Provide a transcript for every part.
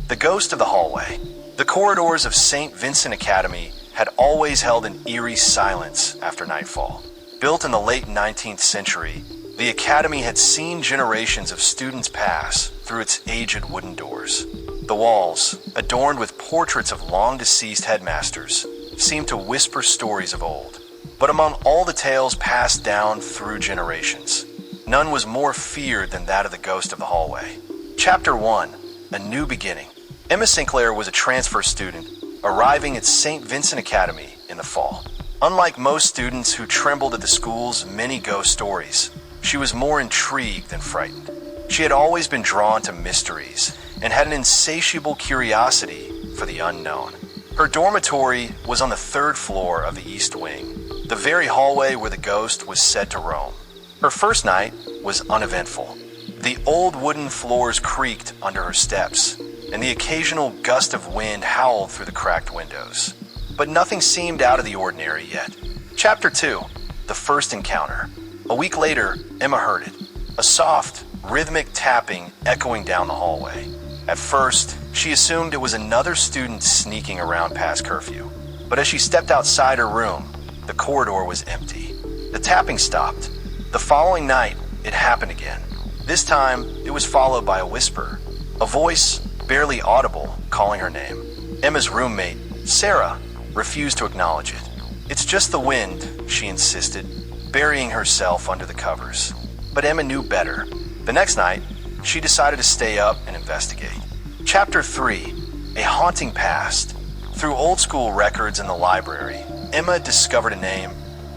The ghost of the hallway. The corridors of St. Vincent Academy had always held an eerie silence after nightfall. Built in the late 19th century, the academy had seen generations of students pass through its aged wooden doors. The walls, adorned with portraits of long-deceased headmasters, seemed to whisper stories of old. But among all the tales passed down through generations, none was more feared than that of the ghost of the hallway. Chapter 1. A New Beginning. Emma Sinclair was a transfer student arriving at St. Vincent Academy in the fall. Unlike most students who trembled at the school's many ghost stories, she was more intrigued than frightened. She had always been drawn to mysteries and had an insatiable curiosity for the unknown. Her dormitory was on the 3rd floor of the East Wing, the very hallway where the ghost was said to roam. Her first night was uneventful. The old wooden floors creaked under her steps, and the occasional gust of wind howled through the cracked windows. But nothing seemed out of the ordinary yet. Chapter 2. The First Encounter. A week later, Emma heard it. A soft, rhythmic tapping echoing down the hallway. At first, she assumed it was another student sneaking around past curfew. But as she stepped outside her room, the corridor was empty. The tapping stopped. The following night, it happened again. This time, it was followed by a whisper. A voice, barely audible, calling her name. Emma's roommate, Sarah, refused to acknowledge it. "It's just the wind," she insisted, burying herself under the covers. But Emma knew better. The next night, she decided to stay up and investigate. Chapter 3. A Haunting Past. Through old school records in the library, Emma discovered a name,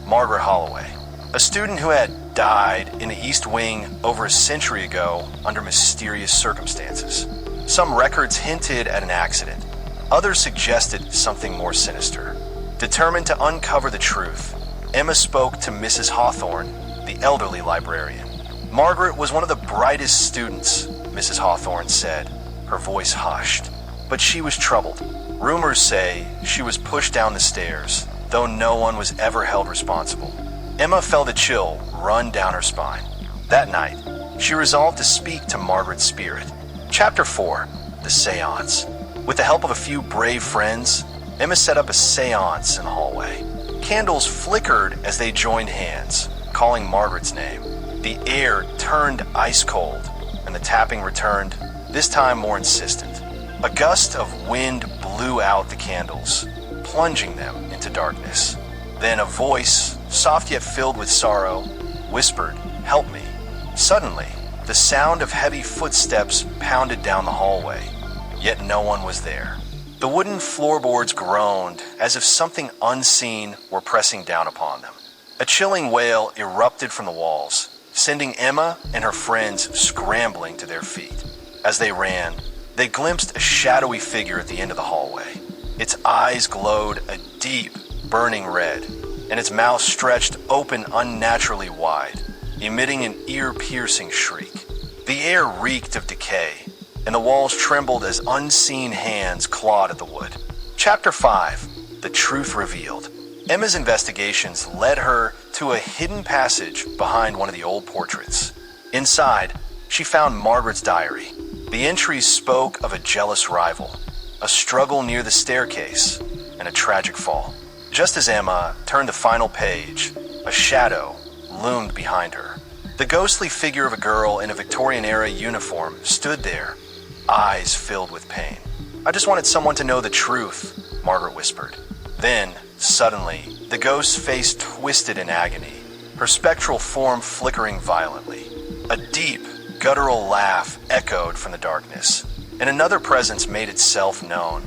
Margaret Holloway, a student who had died in the East Wing over a century ago under mysterious circumstances. Some records hinted at an accident. Others suggested something more sinister. Determined to uncover the truth, Emma spoke to Mrs. Hawthorne, the elderly librarian. Margaret was one of the brightest students, Mrs. Hawthorne said, her voice hushed. But she was troubled. Rumors say she was pushed down the stairs, though no one was ever held responsible. Emma felt a chill run down her spine. That night, she resolved to speak to Margaret's spirit. Chapter 4. The Seance. With the help of a few brave friends, Emma set up a seance in the hallway. Candles flickered as they joined hands, calling Margaret's name. The air turned ice cold, and the tapping returned, this time more insistent. A gust of wind blew out the candles, plunging them into darkness. Then a voice, soft yet filled with sorrow, whispered, "Help me." Suddenly, the sound of heavy footsteps pounded down the hallway, yet no one was there. The wooden floorboards groaned as if something unseen were pressing down upon them. A chilling wail erupted from the walls, sending Emma and her friends scrambling to their feet. As they ran, they glimpsed a shadowy figure at the end of the hallway. Its eyes glowed a deep, burning red, and its mouth stretched open unnaturally wide, emitting an ear-piercing shriek. The air reeked of decay, and the walls trembled as unseen hands clawed at the wood. Chapter 5. The Truth Revealed. Emma's investigations led her to a hidden passage behind one of the old portraits. Inside, she found Margaret's diary. The entries spoke of a jealous rival, a struggle near the staircase, and a tragic fall. Just as Emma turned the final page, a shadow loomed behind her. The ghostly figure of a girl in a Victorian-era uniform stood there, eyes filled with pain. "I just wanted someone to know the truth," Margaret whispered. Then, suddenly, the ghost's face twisted in agony, her spectral form flickering violently. A deep, guttural laugh echoed from the darkness, and another presence made itself known,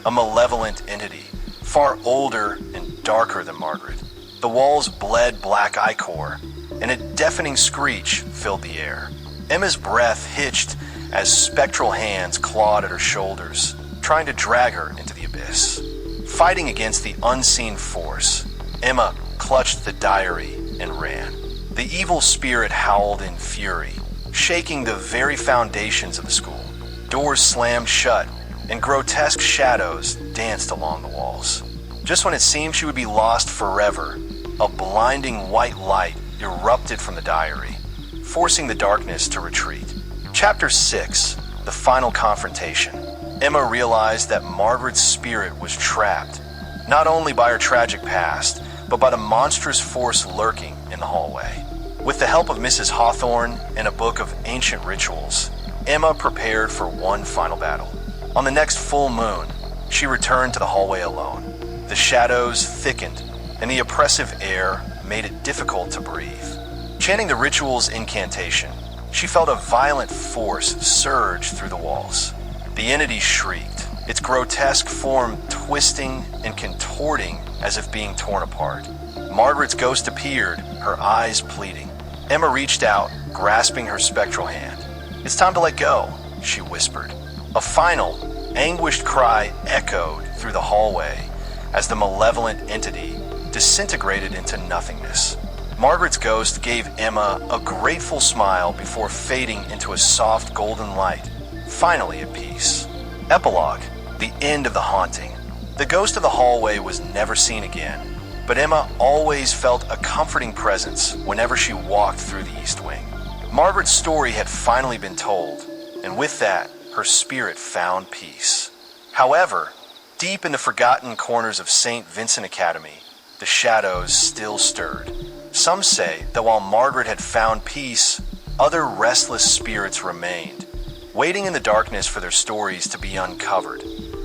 a malevolent entity, far older and darker than Margaret. The walls bled black ichor, and a deafening screech filled the air. Emma's breath hitched as spectral hands clawed at her shoulders, trying to drag her into the abyss. Fighting against the unseen force, Emma clutched the diary and ran. The evil spirit howled in fury, shaking the very foundations of the school. Doors slammed shut, and grotesque shadows danced along the walls. Just when it seemed she would be lost forever, a blinding white light erupted from the diary, forcing the darkness to retreat. Chapter 6. The Final Confrontation. Emma realized that Margaret's spirit was trapped, not only by her tragic past, but by the monstrous force lurking in the hallway. With the help of Mrs. Hawthorne and a book of ancient rituals, Emma prepared for one final battle. On the next full moon, she returned to the hallway alone. The shadows thickened, and the oppressive air made it difficult to breathe. Chanting the ritual's incantation, she felt a violent force surge through the walls. The entity shrieked, its grotesque form twisting and contorting as if being torn apart. Margaret's ghost appeared, her eyes pleading. Emma reached out, grasping her spectral hand. "It's time to let go," she whispered. A final, anguished cry echoed through the hallway as the malevolent entity disintegrated into nothingness. Margaret's ghost gave Emma a grateful smile before fading into a soft golden light, finally at peace. Epilogue: the end of the haunting. The ghost of the hallway was never seen again, but Emma always felt a comforting presence whenever she walked through the East Wing. Margaret's story had finally been told, and with that, her spirit found peace. However, deep in the forgotten corners of St. Vincent Academy, the shadows still stirred. Some say that while Margaret had found peace, other restless spirits remained, waiting in the darkness for their stories to be uncovered,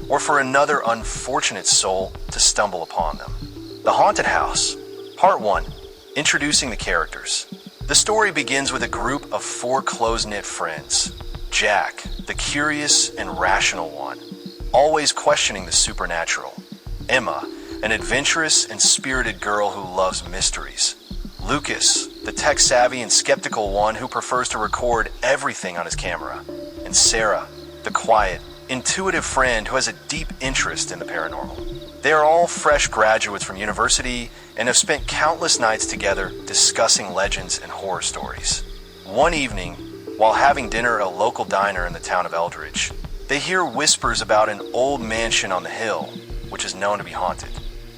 or for another unfortunate soul to stumble upon them. The Haunted House, Part 1, introducing the characters. The story begins with a group of 4 close-knit friends. Jack, the curious and rational one, always questioning the supernatural. Emma, an adventurous and spirited girl who loves mysteries. Lucas, the tech-savvy and skeptical one who prefers to record everything on his camera. And Sarah, the quiet, intuitive friend who has a deep interest in the paranormal. They are all fresh graduates from university and have spent countless nights together discussing legends and horror stories. One evening, while having dinner at a local diner in the town of Eldridge, they hear whispers about an old mansion on the hill, which is known to be haunted.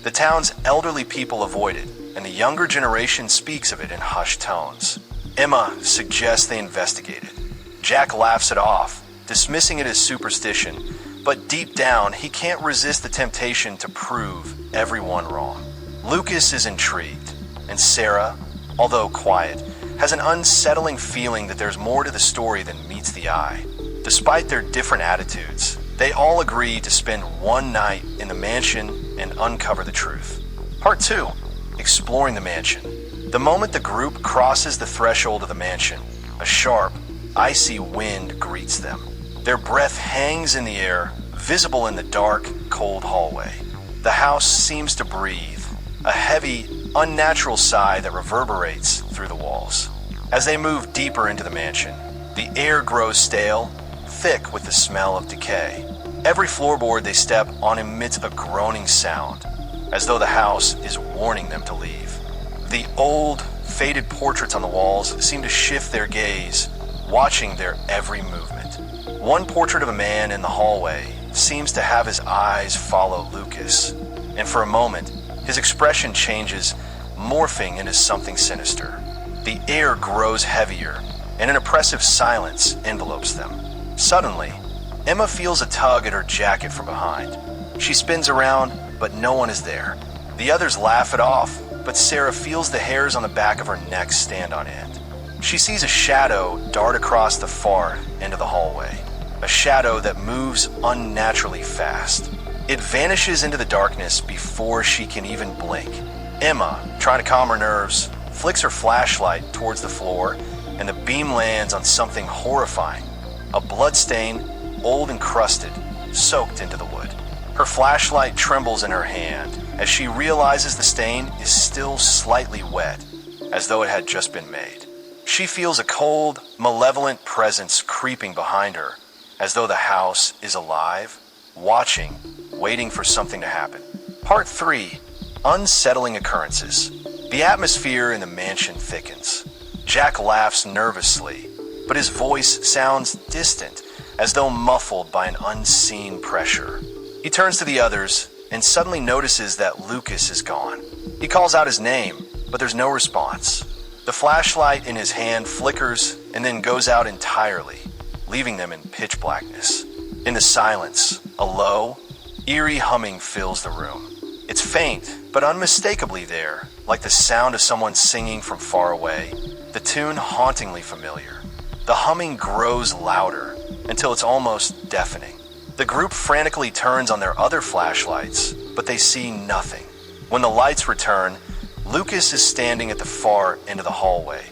The town's elderly people avoid it, and the younger generation speaks of it in hushed tones. Emma suggests they investigate it. Jack laughs it off, dismissing it as superstition, but deep down, he can't resist the temptation to prove everyone wrong. Lucas is intrigued, and Sarah, although quiet, has an unsettling feeling that there's more to the story than meets the eye. Despite their different attitudes, they all agree to spend one night in the mansion and uncover the truth. Part 2, exploring the mansion. The moment the group crosses the threshold of the mansion, a sharp, icy wind greets them. Their breath hangs in the air, visible in the dark, cold hallway. The house seems to breathe, a heavy, unnatural sigh that reverberates through the walls. As they move deeper into the mansion, the air grows stale, thick with the smell of decay. Every floorboard they step on emits a groaning sound, as though the house is warning them to leave. The old, faded portraits on the walls seem to shift their gaze, watching their every movement. One portrait of a man in the hallway seems to have his eyes follow Lucas, and for a moment, his expression changes, morphing into something sinister. The air grows heavier, and an oppressive silence envelopes them. Suddenly, Emma feels a tug at her jacket from behind. She spins around, but no one is there. The others laugh it off, but Sarah feels the hairs on the back of her neck stand on end. She sees a shadow dart across the far end of the hallway, a shadow that moves unnaturally fast. It vanishes into the darkness before she can even blink. Emma, trying to calm her nerves, flicks her flashlight towards the floor, and the beam lands on something horrifying. A bloodstain, old and crusted, soaked into the wood. Her flashlight trembles in her hand as she realizes the stain is still slightly wet, as though it had just been made. She feels a cold, malevolent presence creeping behind her, as though the house is alive, watching, waiting for something to happen. Part 3, unsettling occurrences. The atmosphere in the mansion thickens. Jack laughs nervously, but his voice sounds distant, as though muffled by an unseen pressure. He turns to the others and suddenly notices that Lucas is gone. He calls out his name, but there's no response. The flashlight in his hand flickers and then goes out entirely, leaving them in pitch blackness. In the silence, a low, eerie humming fills the room. It's faint, but unmistakably there, like the sound of someone singing from far away, the tune hauntingly familiar. The humming grows louder until it's almost deafening. The group frantically turns on their other flashlights, but they see nothing. When the lights return, Lucas is standing at the far end of the hallway,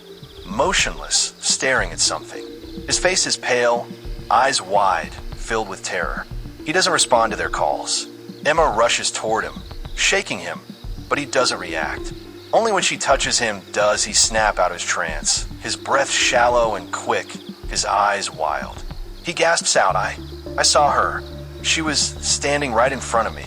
motionless, staring at something. His face is pale, eyes wide, filled with terror. He doesn't respond to their calls. Emma rushes toward him, shaking him, but he doesn't react. Only when she touches him does he snap out of his trance, his breath shallow and quick, his eyes wild. He gasps out, I saw her. She was standing right in front of me.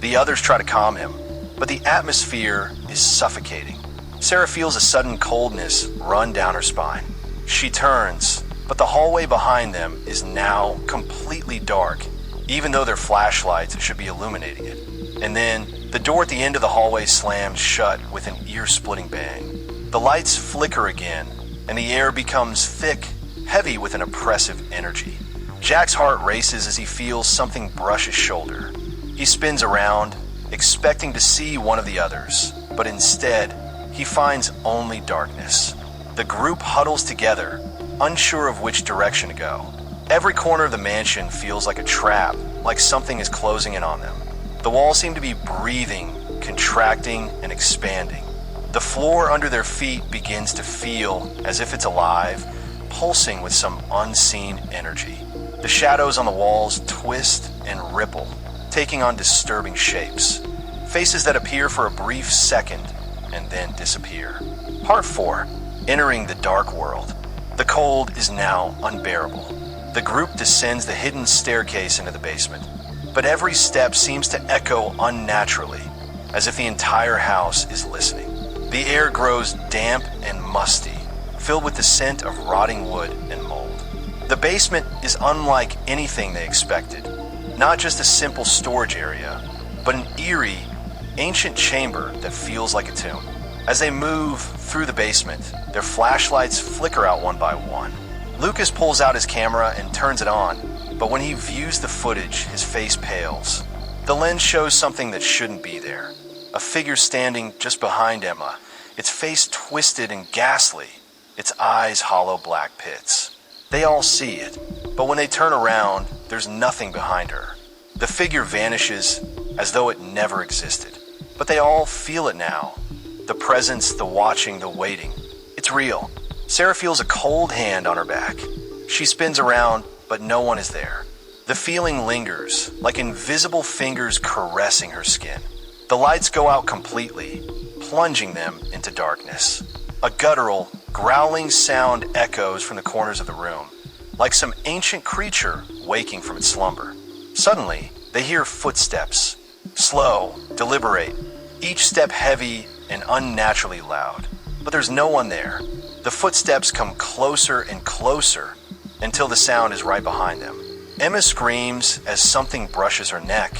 The others try to calm him, but the atmosphere is suffocating. Sarah feels a sudden coldness run down her spine. She turns, but the hallway behind them is now completely dark, even though their flashlights should be illuminating it. And then, the door at the end of the hallway slams shut with an ear-splitting bang. The lights flicker again, and the air becomes thick, heavy with an oppressive energy. Jack's heart races as he feels something brush his shoulder. He spins around, expecting to see one of the others, but instead, he finds only darkness. The group huddles together, unsure of which direction to go. Every corner of the mansion feels like a trap, like something is closing in on them. The walls seem to be breathing, contracting, and expanding. The floor under their feet begins to feel as if it's alive, pulsing with some unseen energy. The shadows on the walls twist and ripple, taking on disturbing shapes. Faces that appear for a brief second and then disappear. Part 4. Entering the dark world. The cold is now unbearable. The group descends the hidden staircase into the basement, but every step seems to echo unnaturally, as if the entire house is listening. The air grows damp and musty, filled with the scent of rotting wood and mold. The basement is unlike anything they expected. Not just a simple storage area, but an eerie, ancient chamber that feels like a tomb. As they move through the basement, their flashlights flicker out one by one. Lucas pulls out his camera and turns it on, but when he views the footage, his face pales. The lens shows something that shouldn't be there. A figure standing just behind Emma, its face twisted and ghastly, its eyes hollow black pits. They all see it, but when they turn around, there's nothing behind her. The figure vanishes as though it never existed. But they all feel it now. The presence, the watching, the waiting. It's real. Sarah feels a cold hand on her back. She spins around, but no one is there. The feeling lingers, like invisible fingers caressing her skin. The lights go out completely, plunging them into darkness. A guttural, growling sound echoes from the corners of the room, like some ancient creature waking from its slumber. Suddenly, they hear footsteps. Slow, deliberate, each step heavy and unnaturally loud. But there's no one there. The footsteps come closer and closer until the sound is right behind them. Emma screams as something brushes her neck,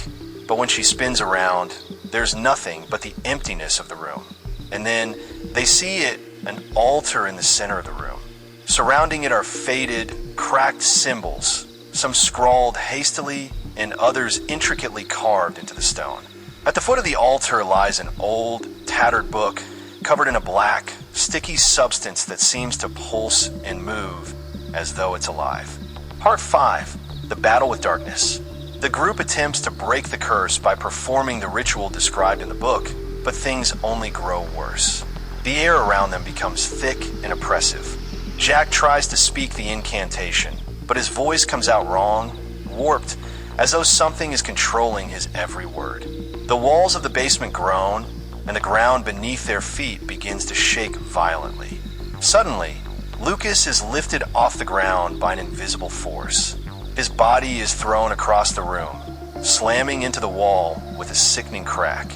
but when she spins around, there's nothing but the emptiness of the room. And then they see it, an altar in the center of the room. Surrounding it are faded, cracked symbols, some scrawled hastily and others intricately carved into the stone. At the foot of the altar lies an old, tattered book covered in a black, sticky substance that seems to pulse and move as though it's alive. Part 5. The Battle with Darkness. The group attempts to break the curse by performing the ritual described in the book, but things only grow worse. The air around them becomes thick and oppressive. Jack tries to speak the incantation, but his voice comes out wrong, warped, as though something is controlling his every word. The walls of the basement groan, and the ground beneath their feet begins to shake violently. Suddenly, Lucas is lifted off the ground by an invisible force. His body is thrown across the room, slamming into the wall with a sickening crack.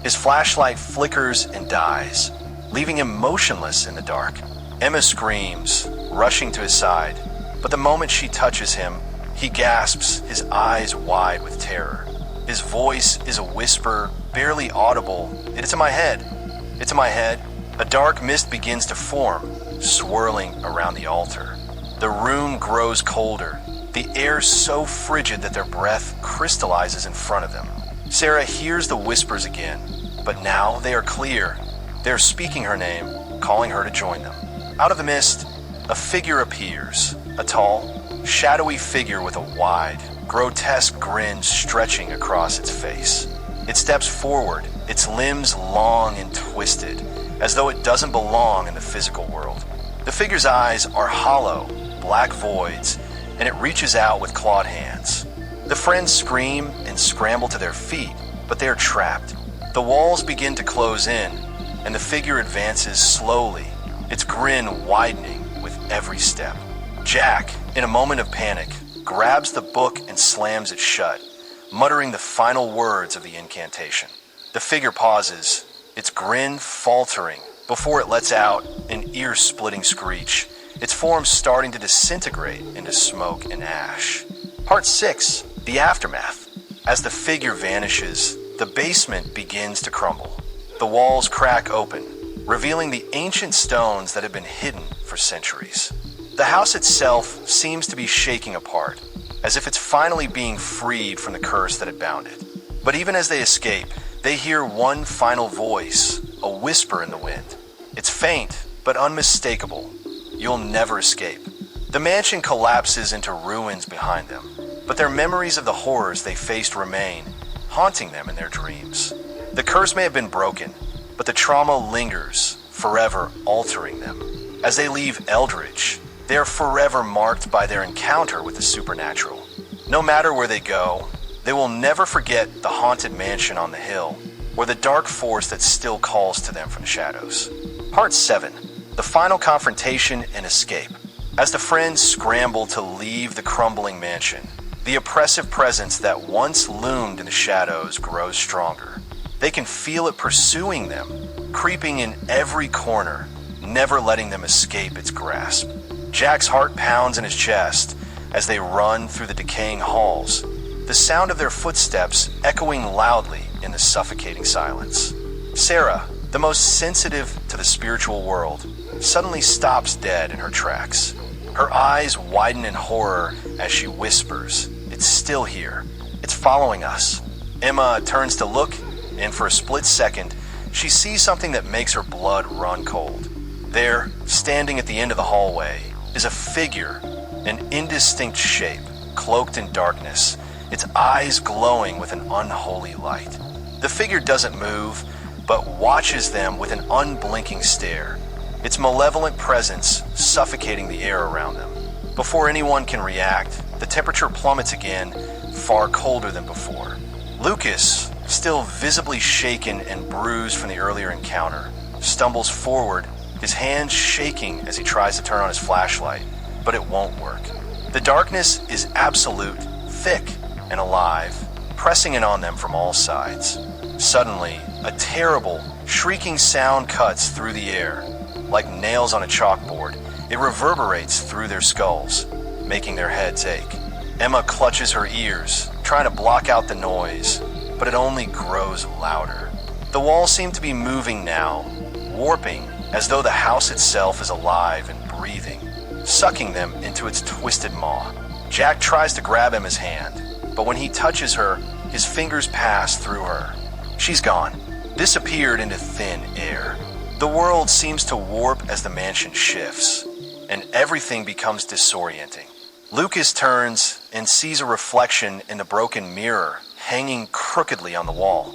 His flashlight flickers and dies, leaving him motionless in the dark. Emma screams, rushing to his side, but the moment she touches him, he gasps, his eyes wide with terror. His voice is a whisper, barely audible. It's in my head. It's in my head. A dark mist begins to form, swirling around the altar. The room grows colder, the air so frigid that their breath crystallizes in front of them. Sarah hears the whispers again, but now they are clear. They are speaking her name, calling her to join them. Out of the mist, a figure appears, a tall, shadowy figure with a wide, grotesque grin stretching across its face. It steps forward, its limbs long and twisted, as though it doesn't belong in the physical world. The figure's eyes are hollow, black voids, and it reaches out with clawed hands. The friends scream and scramble to their feet, but they are trapped. The walls begin to close in, and the figure advances slowly, its grin widening with every step. Jack, in a moment of panic, grabs the book and slams it shut, muttering the final words of the incantation. The figure pauses, its grin faltering, before it lets out an ear-splitting screech, its form starting to disintegrate into smoke and ash. Part 6, the aftermath. As the figure vanishes, the basement begins to crumble. The walls crack open, revealing the ancient stones that have been hidden for centuries. The house itself seems to be shaking apart, as if it's finally being freed from the curse that had bound it. But even as they escape, they hear one final voice, a whisper in the wind. It's faint, but unmistakable. You'll never escape. The mansion collapses into ruins behind them, but their memories of the horrors they faced remain, haunting them in their dreams. The curse may have been broken, but the trauma lingers, forever altering them. As they leave Eldridge, they are forever marked by their encounter with the supernatural. No matter where they go, they will never forget the haunted mansion on the hill, or the dark force that still calls to them from the shadows. Part 7, the final confrontation and escape. As the friends scramble to leave the crumbling mansion, the oppressive presence that once loomed in the shadows grows stronger. They can feel it pursuing them, creeping in every corner, never letting them escape its grasp. Jack's heart pounds in his chest as they run through the decaying halls, the sound of their footsteps echoing loudly in the suffocating silence. Sarah, the most sensitive to the spiritual world, suddenly stops dead in her tracks. Her eyes widen in horror as she whispers, "It's still here. It's following us." Emma turns to look, and for a split second, she sees something that makes her blood run cold. There, standing at the end of the hallway, is a figure, an indistinct shape, cloaked in darkness, its eyes glowing with an unholy light. The figure doesn't move, but watches them with an unblinking stare, its malevolent presence suffocating the air around them. Before anyone can react, the temperature plummets again, far colder than before. Lucas, still visibly shaken and bruised from the earlier encounter, stumbles forward, his hands shaking as he tries to turn on his flashlight, but it won't work. The darkness is absolute, thick and alive, pressing in on them from all sides. Suddenly, a terrible, shrieking sound cuts through the air. Like nails on a chalkboard, it reverberates through their skulls, making their heads ache. Emma clutches her ears, trying to block out the noise, but it only grows louder. The walls seem to be moving now, warping as though the house itself is alive and breathing, sucking them into its twisted maw. Jack tries to grab Emma's hand, but when he touches her, his fingers pass through her. She's gone, disappeared into thin air. The world seems to warp as the mansion shifts, and everything becomes disorienting. Lucas turns and sees a reflection in the broken mirror hanging crookedly on the wall.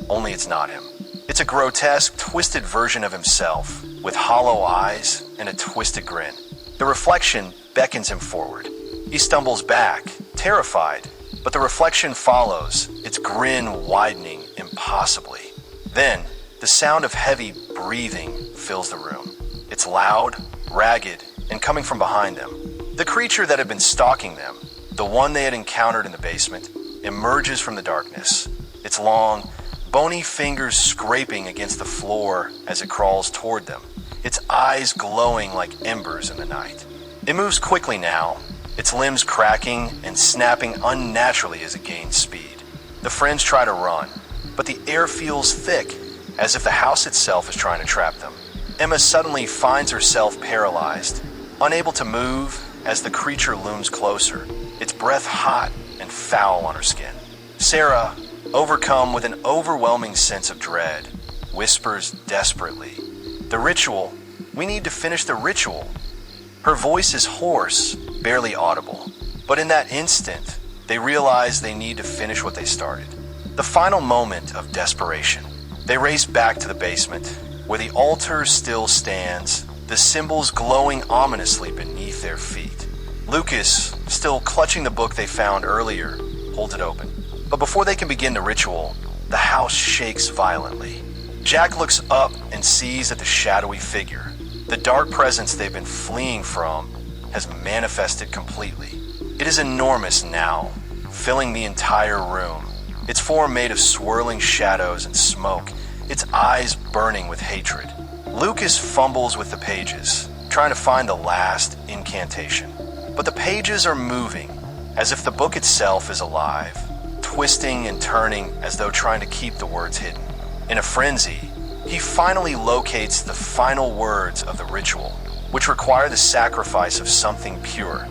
Only it's not him. It's a grotesque, twisted version of himself, with hollow eyes and a twisted grin. The reflection beckons him forward. He stumbles back, terrified, but the reflection follows, its grin widening impossibly. Then, the sound of heavy breathing fills the room. It's loud, ragged, and coming from behind them. The creature that had been stalking them, the one they had encountered in the basement, emerges from the darkness, its long, bony fingers scraping against the floor as it crawls toward them, its eyes glowing like embers in the night. It moves quickly now, its limbs cracking and snapping unnaturally as it gains speed. The friends try to run, but the air feels thick, as if the house itself is trying to trap them. Emma suddenly finds herself paralyzed, unable to move as the creature looms closer, its breath hot and foul on her skin. Sarah, overcome with an overwhelming sense of dread, whispers desperately, "The ritual! We need to finish the ritual!" Her voice is hoarse, barely audible, but in that instant, they realize they need to finish what they started. The final moment of desperation. They race back to the basement, where the altar still stands, the symbols glowing ominously beneath their feet. Lucas, still clutching the book they found earlier, holds it open. But before they can begin the ritual, the house shakes violently. Jack looks up and sees that the shadowy figure, the dark presence they've been fleeing from, has manifested completely. It is enormous now, filling the entire room, its form made of swirling shadows and smoke, its eyes burning with hatred. Lucas fumbles with the pages, trying to find the last incantation. But the pages are moving, as if the book itself is alive, twisting and turning as though trying to keep the words hidden. In a frenzy, he finally locates the final words of the ritual, which require the sacrifice of something pure,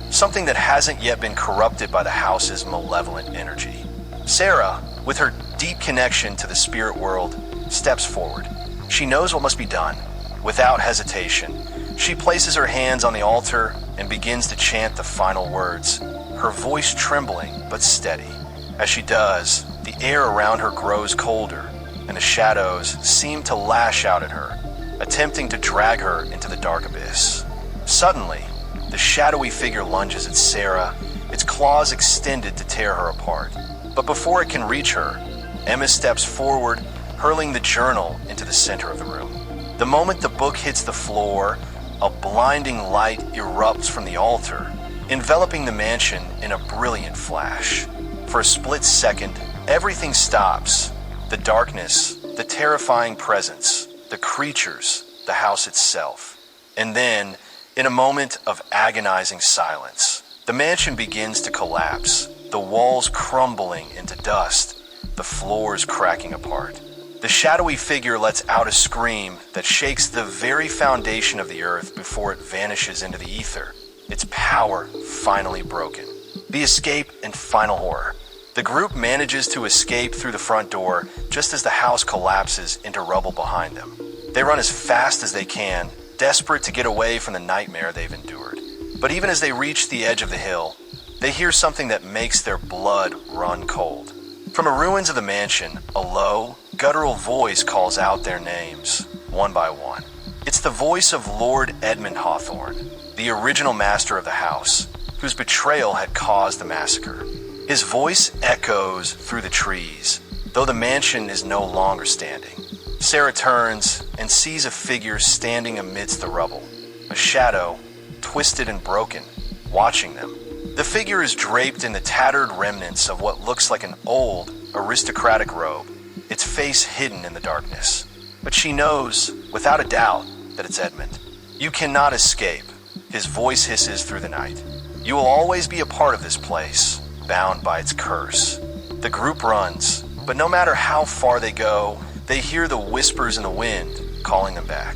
something that hasn't yet been corrupted by the house's malevolent energy. Sarah, with her deep connection to the spirit world, steps forward. She knows what must be done. Without hesitation, she places her hands on the altar and begins to chant the final words, her voice trembling but steady. As she does, the air around her grows colder, and the shadows seem to lash out at her, attempting to drag her into the dark abyss. Suddenly, the shadowy figure lunges at Sarah, its claws extended to tear her apart. But before it can reach her, Emma steps forward, hurling the journal into the center of the room. The moment the book hits the floor, a blinding light erupts from the altar, enveloping the mansion in a brilliant flash. For a split second, everything stops. The darkness, the terrifying presence, the creatures, the house itself. And then, in a moment of agonizing silence, the mansion begins to collapse, the walls crumbling into dust, the floors cracking apart. The shadowy figure lets out a scream that shakes the very foundation of the earth before it vanishes into the ether, its power finally broken. The escape and final horror. The group manages to escape through the front door just as the house collapses into rubble behind them. They run as fast as they can, desperate to get away from the nightmare they've endured. But even as they reach the edge of the hill, they hear something that makes their blood run cold. From the ruins of the mansion, a low, guttural voice calls out their names, one by one. It's the voice of Lord Edmund Hawthorne, the original master of the house, whose betrayal had caused the massacre. His voice echoes through the trees, though the mansion is no longer standing. Sarah turns and sees a figure standing amidst the rubble, a shadow, twisted and broken, watching them. The figure is draped in the tattered remnants of what looks like an old, aristocratic robe, its face hidden in the darkness. But she knows, without a doubt, that it's Edmund. "You cannot escape," his voice hisses through the night. "You will always be a part of this place, bound by its curse." The group runs, but no matter how far they go, they hear the whispers in the wind calling them back.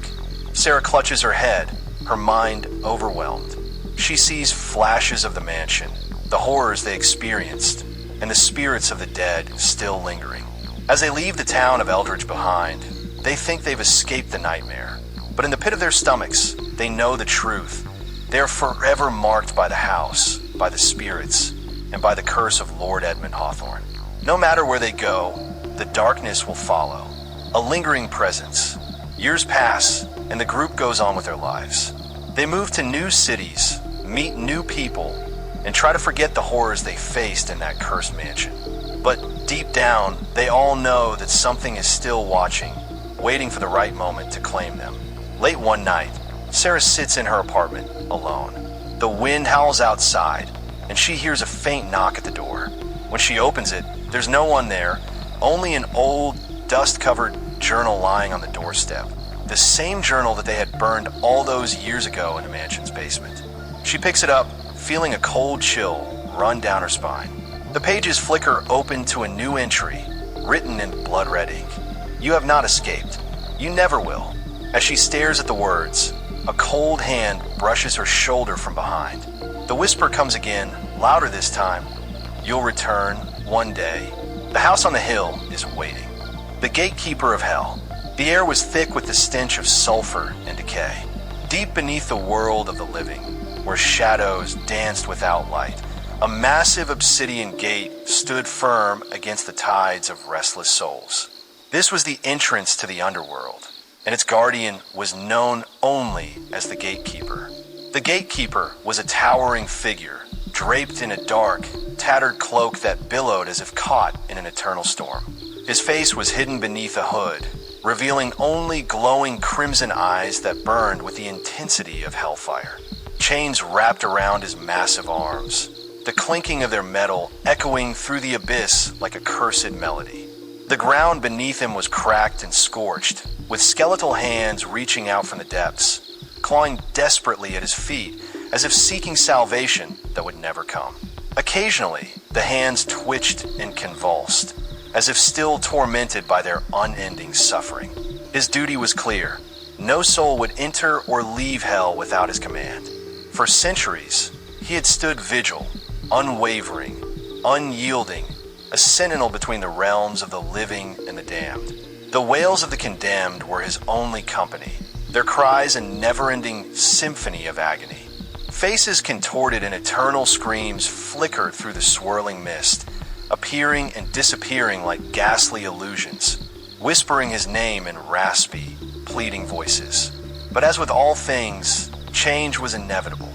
Sarah clutches her head, her mind overwhelmed. She sees flashes of the mansion, the horrors they experienced, and the spirits of the dead still lingering. As they leave the town of Eldridge behind, they think they've escaped the nightmare. But in the pit of their stomachs, they know the truth. They are forever marked by the house, by the spirits, and by the curse of Lord Edmund Hawthorne. No matter where they go, the darkness will follow, a lingering presence. Years pass, and the group goes on with their lives. They move to new cities, meet new people, and try to forget the horrors they faced in that cursed mansion. But deep down, they all know that something is still watching, waiting for the right moment to claim them. Late one night, Sarah sits in her apartment, alone. The wind howls outside, and she hears a faint knock at the door. When she opens it, there's no one there, only an old, dust-covered journal lying on the doorstep. The same journal that they had burned all those years ago in the mansion's basement. She picks it up, feeling a cold chill run down her spine. The pages flicker open to a new entry, written in blood-red ink. "You have not escaped. You never will." As she stares at the words, a cold hand brushes her shoulder from behind. The whisper comes again, louder this time. You'll return one day. The house on the hill is waiting. The gatekeeper of hell. The air was thick with the stench of sulfur and decay. Deep beneath the world of the living, where shadows danced without light, a massive obsidian gate stood firm against the tides of restless souls. This was the entrance to the underworld, and its guardian was known only as the gatekeeper. The gatekeeper was a towering figure, draped in a dark, tattered cloak that billowed as if caught in an eternal storm. His face was hidden beneath a hood, revealing only glowing crimson eyes that burned with the intensity of hellfire. Chains wrapped around his massive arms, the clinking of their metal echoing through the abyss like a cursed melody. The ground beneath him was cracked and scorched, with skeletal hands reaching out from the depths, clawing desperately at his feet as if seeking salvation that would never come. Occasionally, the hands twitched and convulsed, as if still tormented by their unending suffering. His duty was clear. No soul would enter or leave hell without his command. For centuries, he had stood vigil, unwavering, unyielding, a sentinel between the realms of the living and the damned. The wails of the condemned were his only company, their cries a never-ending symphony of agony. Faces contorted in eternal screams flickered through the swirling mist, appearing and disappearing like ghastly illusions, whispering his name in raspy, pleading voices. But as with all things, change was inevitable.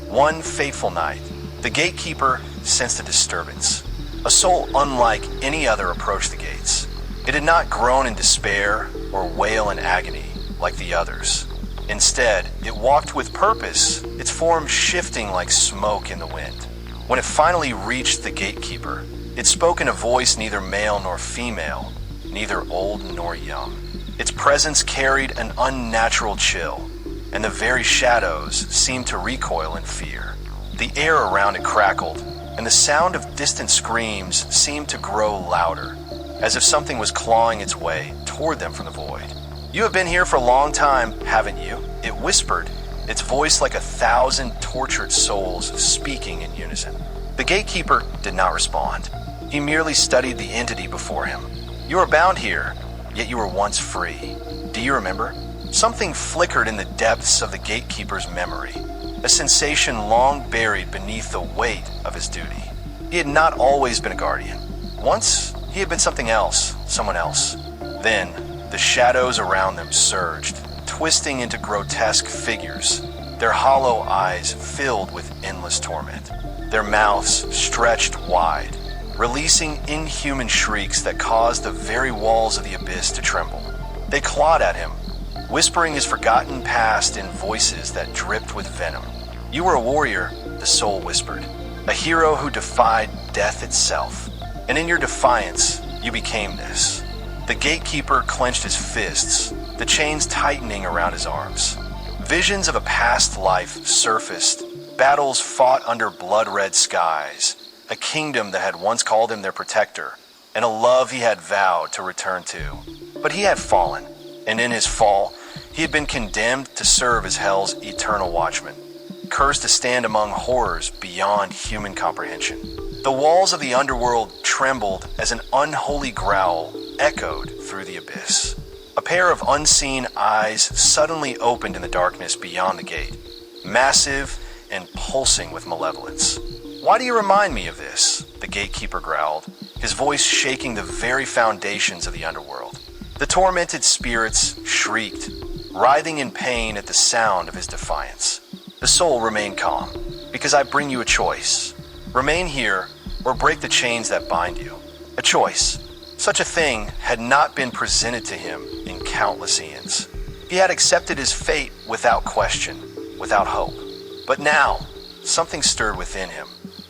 One fateful night, the gatekeeper sensed a disturbance. A soul unlike any other approached the gates. It had not groaned in despair or wail in agony like the others. Instead, it walked with purpose, its form shifting like smoke in the wind. When it finally reached the gatekeeper, it spoke in a voice neither male nor female, neither old nor young. Its presence carried an unnatural chill, and the very shadows seemed to recoil in fear. The air around it crackled, and the sound of distant screams seemed to grow louder, as if something was clawing its way toward them from the void. "You have been here for a long time, haven't you?" It whispered, its voice like 1,000 tortured souls speaking in unison. The gatekeeper did not respond. He merely studied the entity before him. "You are bound here, yet you were once free. Do you remember?" Something flickered in the depths of the gatekeeper's memory, a sensation long buried beneath the weight of his duty. He had not always been a guardian. Once, he had been something else, someone else. Then, the shadows around them surged, twisting into grotesque figures, their hollow eyes filled with endless torment. Their mouths stretched wide, releasing inhuman shrieks that caused the very walls of the abyss to tremble. They clawed at him, whispering his forgotten past in voices that dripped with venom. "You were a warrior," the soul whispered, "a hero who defied death itself. And in your defiance, you became this." The gatekeeper clenched his fists, the chains tightening around his arms. Visions of a past life surfaced, battles fought under blood-red skies, a kingdom that had once called him their protector, and a love he had vowed to return to. But he had fallen, and in his fall, he had been condemned to serve as hell's eternal watchman, cursed to stand among horrors beyond human comprehension. The walls of the underworld trembled as an unholy growl echoed through the abyss. A pair of unseen eyes suddenly opened in the darkness beyond the gate, massive and pulsing with malevolence. "Why do you remind me of this?" the gatekeeper growled, his voice shaking the very foundations of the underworld. The tormented spirits shrieked, writhing in pain at the sound of his defiance. The soul remained calm. "Because I bring you a choice. Remain here or break the chains that bind you." A choice. Such a thing had not been presented to him in countless eons. He had accepted his fate without question, without hope. But now, something stirred within him.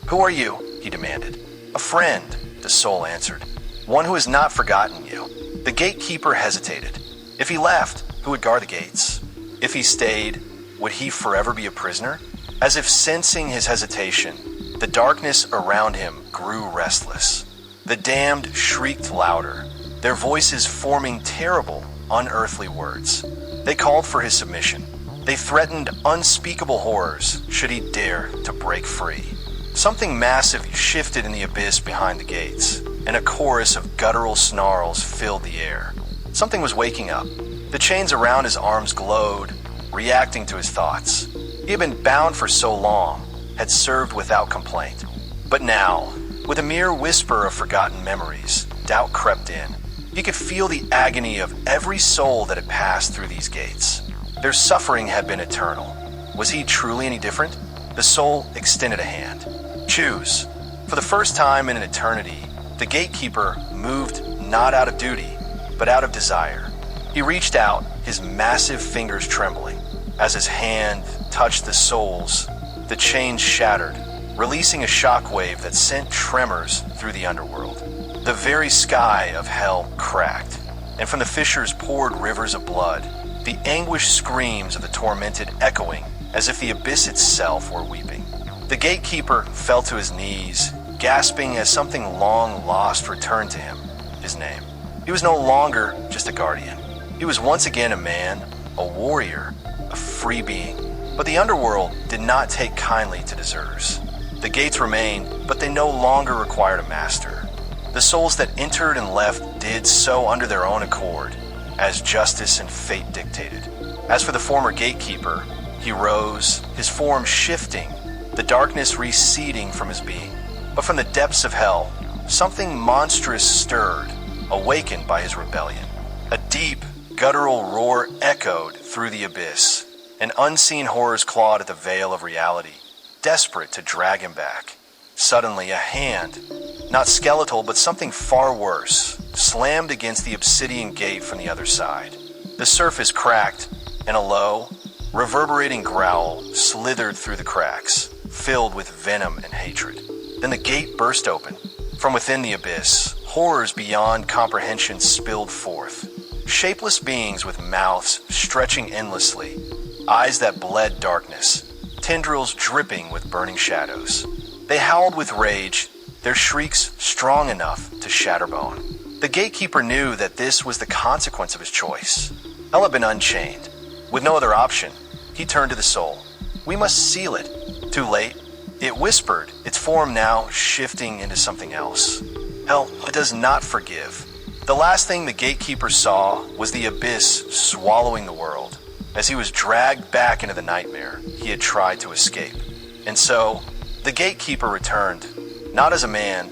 "Who are you?" he demanded. "A friend," the soul answered. "One who has not forgotten you." The gatekeeper hesitated. If he left, who would guard the gates? If he stayed, would he forever be a prisoner? As if sensing his hesitation, the darkness around him grew restless. The damned shrieked louder, their voices forming terrible, unearthly words. They called for his submission. They threatened unspeakable horrors should he dare to break free. Something massive shifted in the abyss behind the gates, and a chorus of guttural snarls filled the air. Something was waking up. The chains around his arms glowed, reacting to his thoughts. He had been bound for so long, had served without complaint. But now, with a mere whisper of forgotten memories, doubt crept in. He could feel the agony of every soul that had passed through these gates. Their suffering had been eternal. Was he truly any different? The soul extended a hand. Choose. For the first time in an eternity, the gatekeeper moved not out of duty, but out of desire. He reached out, his massive fingers trembling. As his hand touched the souls, the chains shattered, releasing a shockwave that sent tremors through the underworld. The very sky of hell cracked, and from the fissures poured rivers of blood, the anguished screams of the tormented echoing as if the abyss itself were weeping. The gatekeeper fell to his knees, gasping as something long lost returned to him, his name. He was no longer just a guardian. He was once again a man, a warrior, a free being. But the underworld did not take kindly to deserters. The gates remained, but they no longer required a master. The souls that entered and left did so under their own accord, as justice and fate dictated. As for the former gatekeeper, he rose, his form shifting, the darkness receding from his being. But from the depths of hell, something monstrous stirred, awakened by his rebellion. A deep, guttural roar echoed through the abyss, and unseen horrors clawed at the veil of reality, desperate to drag him back. Suddenly, a hand, not skeletal but something far worse, slammed against the obsidian gate from the other side. The surface cracked, and a low, reverberating growl slithered through the cracks, filled with venom and hatred. Then the gate burst open. From within the abyss, horrors beyond comprehension spilled forth. Shapeless beings with mouths stretching endlessly, eyes that bled darkness, tendrils dripping with burning shadows. They howled with rage, their shrieks strong enough to shatter bone. The gatekeeper knew that this was the consequence of his choice. Hell had been unchained. With no other option, he turned to the soul. We must seal it. Too late. It whispered, its form now shifting into something else. Hell does not forgive. The last thing the gatekeeper saw was the abyss swallowing the world, as he was dragged back into the nightmare he had tried to escape. And so, the gatekeeper returned, not as a man,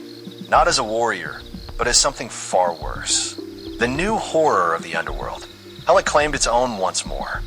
not as a warrior, but as something far worse. The new horror of the underworld. Hell had claimed its own once more.